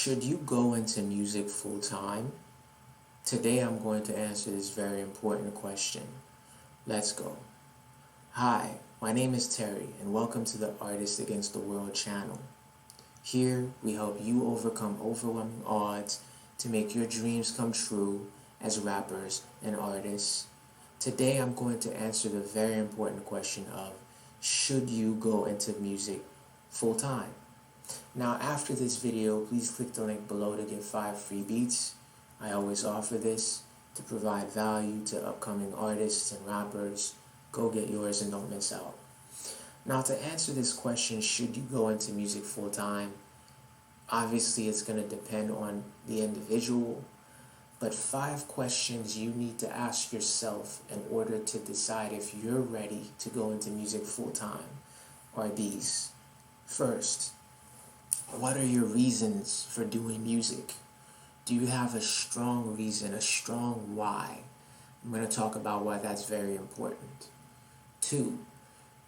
Should you go into music full time? Today I'm going to answer this very important question. Let's go. Hi, my name is Terry, and welcome to the Artist Against the World channel. Here, we help you overcome overwhelming odds to make your dreams come true as rappers and artists. Today I'm going to answer the very important question of, should you go into music full time? Now, after this video, please click the link below to get 5 free beats. I always offer this to provide value to upcoming artists and rappers. Go get yours and don't miss out. Now, to answer this question, should you go into music full time? Obviously, it's going to depend on the individual, but 5 questions you need to ask yourself in order to decide if you're ready to go into music full time are these. First, what are your reasons for doing music? Do you have a strong reason, a strong why? I'm going to talk about why that's very important. 2,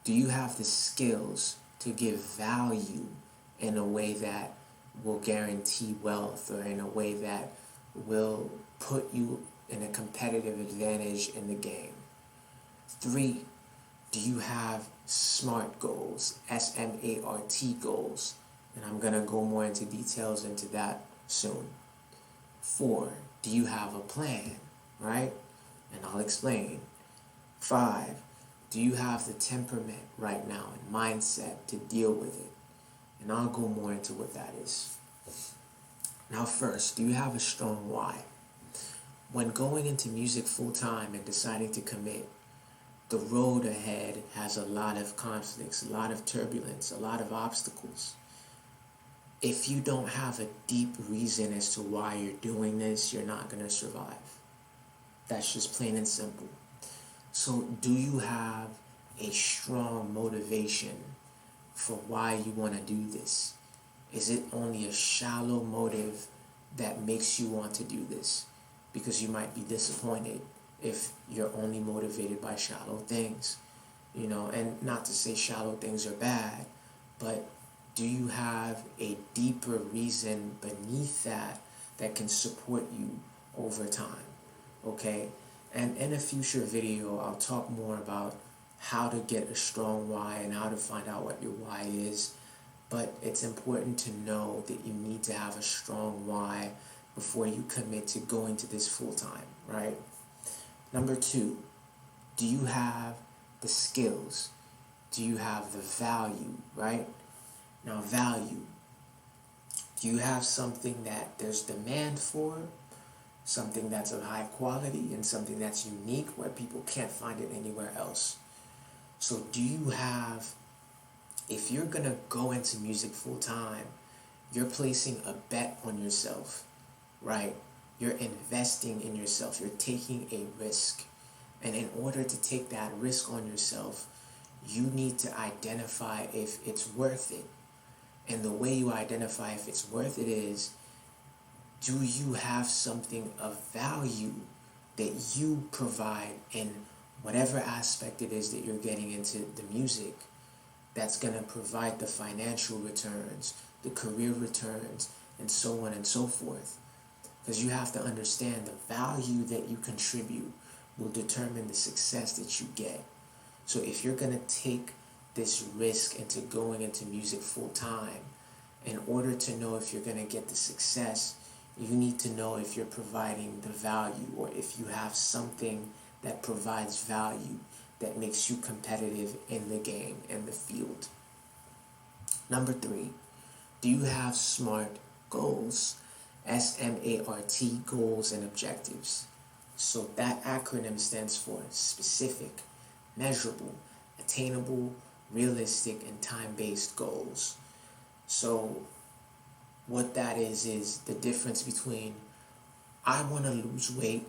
do you have the skills to give value in a way that will guarantee wealth, or in a way that will put you in a competitive advantage in the game? 3, do you have SMART goals, SMART goals? And I'm going to go more into details into that soon. 4, do you have a plan, right? And I'll explain. 5, do you have the temperament right now and mindset to deal with it? And I'll go more into what that is. Now first, do you have a strong why? When going into music full time and deciding to commit, the road ahead has a lot of conflicts, a lot of turbulence, a lot of obstacles. If you don't have a deep reason as to why you're doing this, you're not going to survive. That's just plain and simple. So do you have a strong motivation for why you want to do this? Is it only a shallow motive that makes you want to do this? Because you might be disappointed if you're only motivated by shallow things. And not to say shallow things are bad, but do you have a deeper reason beneath that can support you over time? Okay? And in a future video, I'll talk more about how to get a strong why and how to find out what your why is. But it's important to know that you need to have a strong why before you commit to going to this full time, right? Number 2, do you have the skills? Do you have the value, right? Now, value. Do you have something that there's demand for? Something that's of high quality and something that's unique where people can't find it anywhere else? So do you have, if you're going to go into music full time, you're placing a bet on yourself, right? You're investing in yourself. You're taking a risk. And in order to take that risk on yourself, you need to identify if it's worth it. And the way you identify if it's worth it is, do you have something of value that you provide in whatever aspect it is that you're getting into the music that's going to provide the financial returns, the career returns, and so on and so forth? Because you have to understand the value that you contribute will determine the success that you get. So if you're going to take this risk into going into music full time, in order to know if you're going to get the success, you need to know if you're providing the value, or if you have something that provides value that makes you competitive in the game, in the field. Number 3, do you have SMART goals? SMART, goals and objectives. So that acronym stands for specific, measurable, attainable, realistic, and time-based goals. So what that is the difference between, I want to lose weight.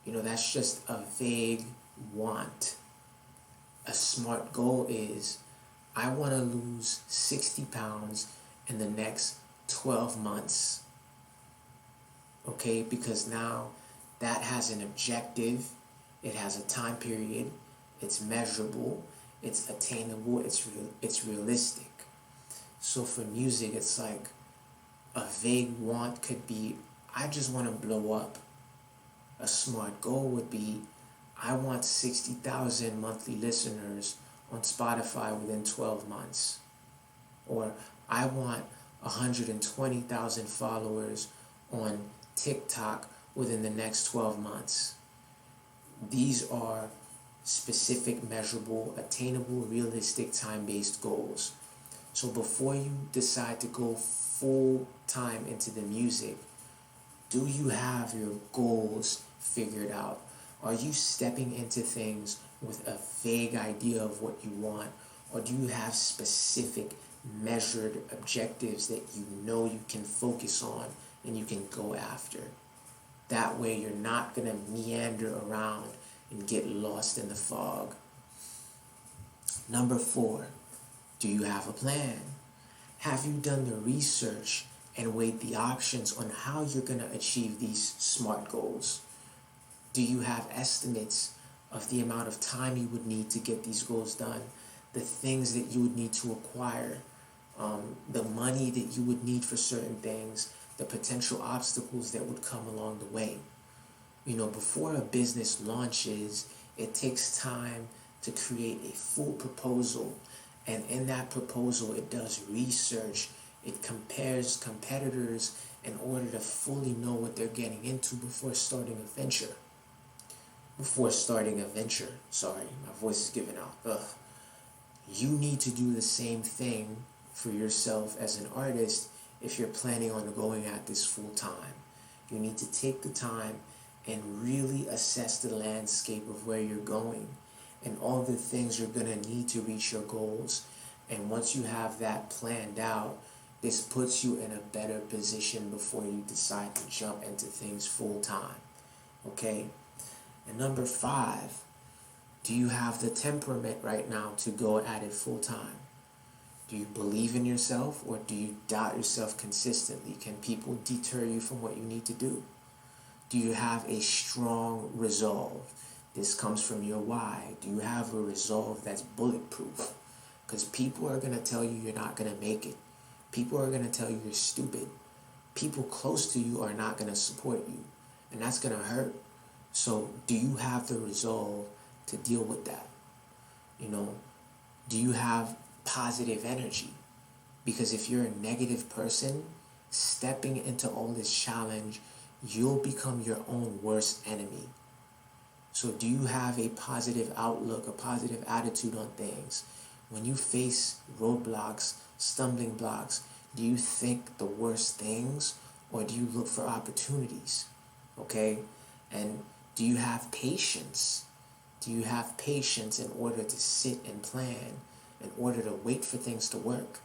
That's just a vague want. A SMART goal is, I want to lose 60 pounds in the next 12 months. Okay, because now that has an objective, it has a time period, it's measurable, it's attainable, it's realistic. So for music, it's like, A vague want could be, I just want to blow up. A smart goal would be, I want 60,000 monthly listeners on Spotify within 12 months. Or I want 120,000 followers on TikTok within the next 12 months. These are specific, measurable, attainable, realistic, time-based goals. So before you decide to go full time into the music, do you have your goals figured out? Are you stepping into things with a vague idea of what you want? Or do you have specific, measured objectives that you know you can focus on and you can go after? That way you're not going to meander around and get lost in the fog. Number 4, do you have a plan? Have you done the research and weighed the options on how you're going to achieve these SMART goals? Do you have estimates of the amount of time you would need to get these goals done, the things that you would need to acquire, the money that you would need for certain things, the potential obstacles that would come along the way? You know, before a business launches, it takes time to create a full proposal. And in that proposal, it does research. It compares competitors in order to fully know what they're getting into before starting a venture. Sorry, my voice is giving out. You need to do the same thing for yourself as an artist if you're planning on going at this full time. You need to take the time and really assess the landscape of where you're going and all the things you're going to need to reach your goals. And once you have that planned out, this puts you in a better position before you decide to jump into things full time. Okay? And number 5, do you have the temperament right now to go at it full time? Do you believe in yourself, or do you doubt yourself consistently? Can people deter you from what you need to do? Do you have a strong resolve? This comes from your why. Do you have a resolve that's bulletproof? Because people are going to tell you you're not going to make it. People are going to tell you you're stupid. People close to you are not going to support you. And that's going to hurt. So do you have the resolve to deal with that? You know, do you have positive energy? Because if you're a negative person, stepping into all this challenge, you'll become your own worst enemy. So do you have a positive outlook, a positive attitude on things? When you face roadblocks, stumbling blocks, do you think the worst things, or do you look for opportunities? Okay? And do you have patience? Do you have patience in order to sit and plan, in order to wait for things to work,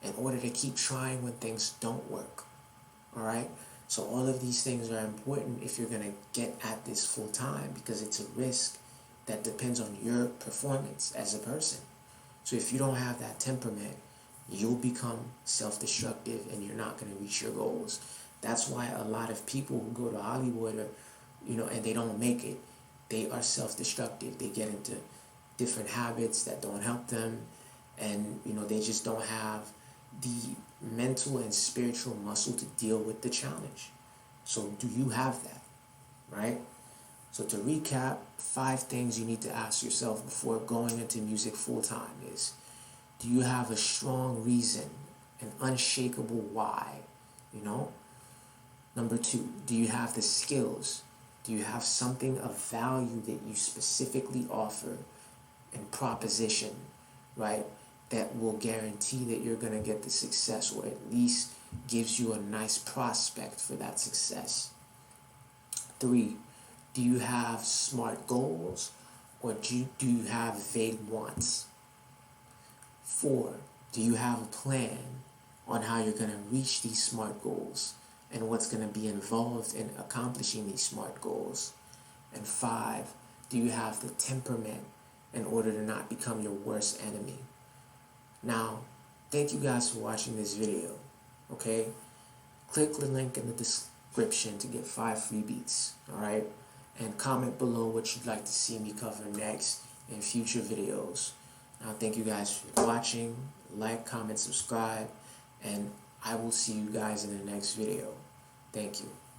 in order to keep trying when things don't work? All right? So all of these things are important if you're going to get at this full time, because it's a risk that depends on your performance as a person. So if you don't have that temperament, you'll become self-destructive and you're not going to reach your goals. That's why a lot of people who go to Hollywood, and they don't make it, they are self-destructive. They get into different habits that don't help them, and they just don't have the mental and spiritual muscle to deal with the challenge. So do you have that, right? So to recap, 5 things you need to ask yourself before going into music full time is, do you have a strong reason, an unshakable why? Number 2, do you have the skills? Do you have something of value that you specifically offer and proposition, right, that will guarantee that you're going to get the success, or at least gives you a nice prospect for that success? 3, do you have SMART goals, or do you have vague wants? 4, do you have a plan on how you're going to reach these SMART goals and what's going to be involved in accomplishing these SMART goals? And 5, do you have the temperament in order to not become your worst enemy? Now, thank you guys for watching this video, okay? Click the link in the description to get 5 free beats, all right? And comment below what you'd like to see me cover next in future videos. Now, thank you guys for watching. Like, comment, subscribe, and I will see you guys in the next video. Thank you.